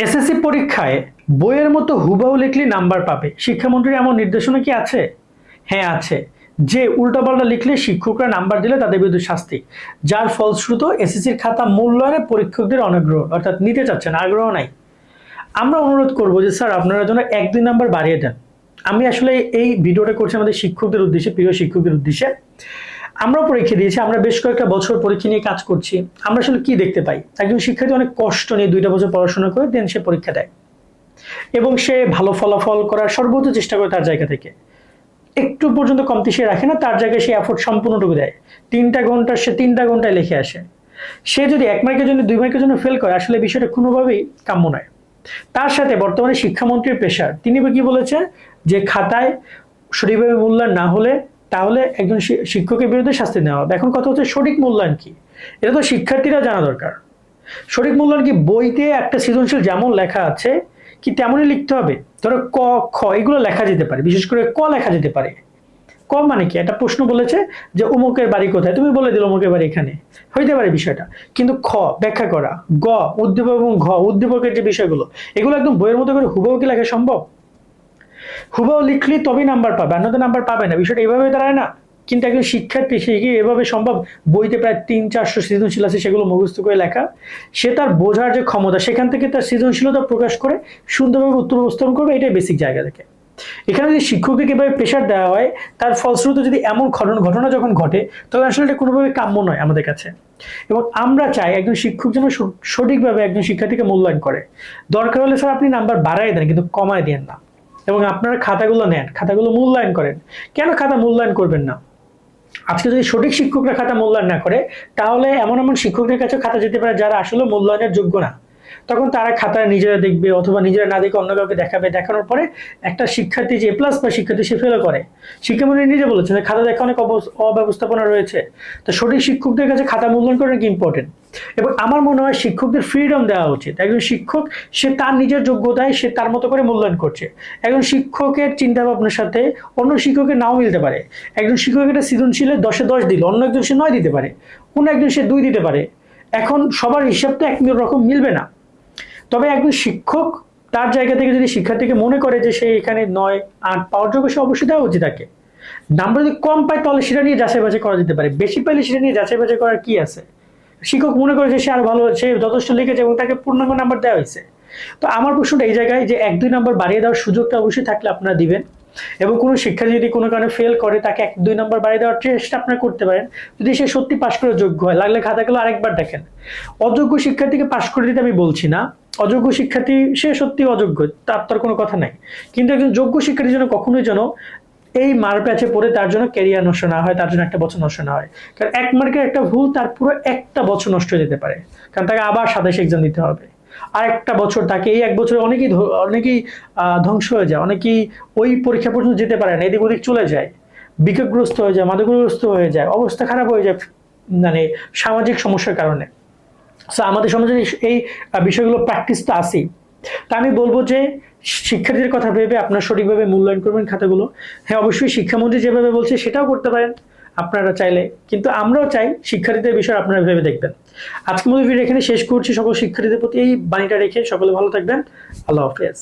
SSC পরীক্ষায় বইয়ের মতো হুবহু লিখলে নাম্বার পাবে, শিক্ষামন্ত্রীর এমন নির্দেশনা কি আছে? হ্যাঁ আছে। যে উল্টাপাল্টা লিখলে শিক্ষকরা নাম্বার দিলে তাদের বিরুদ্ধে শাস্তি, যার ফলশ্রুত এসএসসির খাতা মূল্যায়নে পরীক্ষকদের অনাগ্রহ অর্থাৎ নিতে চাচ্ছেন, আগ্রহ নাই। আমরা অনুরোধ করব যে স্যার আপনারা যেন 1-2 নাম্বার বাড়িয়ে দেন। আমি আসলে এই ভিডিওটা করছি আমাদের শিক্ষকদের উদ্দেশ্যে, প্রিয় শিক্ষকদের উদ্দেশ্যে। আমরাও পরীক্ষা দিয়েছি, আমরা বেশ কয়েকটা বছর পরীক্ষা নিয়ে কাজ করছি। আমরা আসলে কি দেখতে পাই, একজন শিক্ষার্থী অনেক কষ্ট নিয়ে 2টা বছর পড়াশোনা করে দেন সে পরীক্ষা দেয় এবং সে ভালো ফলাফল করার সর্বোচ্চ চেষ্টা করে তার জায়গা থেকে, একটু পর্যন্ত কমতি সে রাখে না, তার জায়গায় সে এফোর্ট সম্পূর্ণটুকু দেয়। 3টা ঘন্টা সে 3টা ঘন্টায় লিখে আসে। সে যদি 1 মার্কের জন্য 2 মার্কের জন্য ফেল করে, আসলে বিষয়টা কোনোভাবেই কাম্য নয়। তার সাথে বর্তমানে শিক্ষামন্ত্রীর প্রেশার, তিনি কি বলেছেন যে খাতায় সঠিকভাবে মূল্যায়ন না হলে তাহলে একজন শিক্ষকের বিরুদ্ধে শাস্তি নেওয়া হবে। এখন কথা হচ্ছে সঠিক মূল্যায়ন কি, এটা তো শিক্ষার্থীরা জানা দরকার। সঠিক মূল্যায়ন কি বইতে একটা সৃজনশীল যেমন লেখা আছে কি তেমনই লিখতে হবে? ধরো ক, খ এগুলো লেখা যেতে পারে, বিশেষ করে ক লেখা যেতে পারে। ক মানে কি, একটা প্রশ্ন বলেছে যে অমুকের বাড়ি কোথায়, তুমি বলে দিল অমুকের বাড়ি এখানে, হইতে পারে বিষয়টা। কিন্তু খ ব্যাখ্যা করা, গ উদ্দীপক এবং ঘ উদ্দীপকের যে বিষয়গুলো, এগুলো একদম বইয়ের মতো করে হুবহু কি লেখা সম্ভব? হুবহু লিখলে তবেই নাম্বার পাবে, অন্যথা নাম্বার পাবে না। বিষয়টা এইভাবে দাঁড়ায় না। কিন্তু একজন শিক্ষার্থী সে কি এভাবে সম্ভব? বইতে প্রায় 300-400 সৃজনশীল আছে, সেগুলো মুখস্থ করে লেখা। সে তার বোঝার যে ক্ষমতা, সেখান থেকে তার সৃজনশীলতা প্রকাশ করে সুন্দরভাবে উত্তর উপস্থাপন করবে, এটাই বেসিক জায়গা থেকে। এখানে যদি শিক্ষককে কিভাবে প্রেশার দেওয়া হয়, তার ফলশ্রুত যদি এমন ঘটনা যখন ঘটে, তবে আসলে এটা কোনোভাবে কাম্য নয় আমাদের কাছে। এবং আমরা চাই একজন শিক্ষক যেন সঠিকভাবে একজন শিক্ষার্থীকে মূল্যায়ন করে। দরকার হলে স্যার আপনি নাম্বার বাড়াই দেন, কিন্তু কমায় দেন না। এবং আপনারা খাতাগুলো নেন, খাতাগুলো মূল্যায়ন করেন। কেন খাতা মূল্যায়ন করবেন না? আজকে যদি সঠিক শিক্ষকরা খাতা মূল্যায়ন না করে, তাহলে এমন এমন শিক্ষকদের কাছে খাতা যেতে পারে যারা আসলে মূল্যায়নের যোগ্য না। তখন তারা খাতা নিজেরা দেখবে, অথবা নিজেরা না দেখে অন্য কাউকে দেখাবে। দেখানোর পরে একটা শিক্ষার্থী যে প্লাস বা শিক্ষার্থী সে ফেল করে। শিক্ষামন্ত্রী নিজে বলেছেন যে খাতা দেখা অনেক অব্যবস্থাপনা রয়েছে। তো সঠিক শিক্ষকদের কাছে খাতা মূল্যায়ন করা কি ইম্পর্টেন্ট। এবং আমার মনে হয় শিক্ষকদের ফ্রিডম দেওয়া উচিত। একজন শিক্ষক সে তার নিজের যোগ্যতায় সে তার মতো করে মূল্যায়ন করছে। একজন শিক্ষকের চিন্তা ভাবনার সাথে অন্য শিক্ষকের নাও মিলতে পারে। একজন শিক্ষকের একটা সৃজনশীলে 10-এ 10 দিল, অন্য একজন সে 9 দিতে পারে, অন্য একজন সে 2 দিতে পারে। এখন সবার হিসাব তো এক রকম মিলবে না। তবে একজন শিক্ষক তার জায়গা থেকে যদি শিক্ষার্থীকে মনে করে যে সে এখানে 9-8 পাওয়ার যোগ্য, সে অবশ্যই দেওয়া উচিত তাকে। নাম্বার যদি কম পায় তাহলে সেটা নিয়ে যাচাই বাছাই করা যেতে পারে, বেশি পাইলে সেটা নিয়ে যাচাই বাছাই করার কি আছে? শিক্ষক মনে করে যে সে আর ভালো, সে যথেষ্ট লিখেছে এবং তাকে পূর্ণাঙ্গ নাম্বার দেওয়া হয়েছে। তো আমার প্রশ্নটা এই জায়গায় যে 1-2 নাম্বার বাড়িয়ে দেওয়ার সুযোগটা অবশ্যই থাকলে আপনারা দিবেন। এবং কোনো শিক্ষার্থী যদি কোনো কারণে ফেল করে, তাকে 1-2 নাম্বার বাড়িয়ে দেওয়ার চেষ্টা আপনারা করতে পারেন, যদি সে সত্যি পাশ করে যোগ্য হয়। লাগলে খাতাগুলো আরেকবার দেখেন। অযোগ্য শিক্ষার্থীকে পাশ করে দিতে আমি বলছি না। অযোগ্য শিক্ষার্থী সে সত্যি অযোগ্য, তার কোনো কথা নাই। কিন্তু একজন যোগ্য শিক্ষার্থীর জন্য কখনোই যেন এই মার প্যাচে পড়ে তার জন্য ক্যারিয়ার নষ্ট না হয়, তার জন্য একটা বছর নষ্ট না হয়। কারণ 1 মার্কের একটা ভুল তার পুরো একটা বছর নষ্ট হয়ে যেতে পারে। কারণ তাকে আবার 27 এক্সাম দিতে হবে। আর একটা বছর তাকে, এই 1 বছরে অনেকেই ধ্বংস হয়ে যায়, অনেকেই ওই পরীক্ষা পর্যন্ত যেতে পারে না, এদিক ওদিক চলে যায়, বিক্ষোভগ্রস্ত হয়ে যায়, মাদকগ্রস্ত হয়ে যায়, অবস্থা খারাপ হয়ে যায়, মানে সামাজিক সমস্যার কারণে। সো আমাদের সমাজে এই বিষয়গুলো প্র্যাকটিস তো আছেই। তা আমি বলবো যে শিক্ষার্থীদের কথা ভেবে আপনারা সঠিকভাবে মূল্যায়ন করবেন খাতাগুলো। হ্যাঁ, অবশ্যই শিক্ষামন্ত্রী যেভাবে বলছে সেটাও করতে পারেন আপনারা চাইলে, কিন্তু আমরাও চাই শিক্ষার্থীদের বিষয় আপনারা ভেবে দেখবেন। আজকের মতো ভিডিও এখানে শেষ করছি। সকল শিক্ষার্থীদের প্রতি এই বাণীটা রেখে সকলে ভালো থাকবেন। আল্লাহ হাফেজ।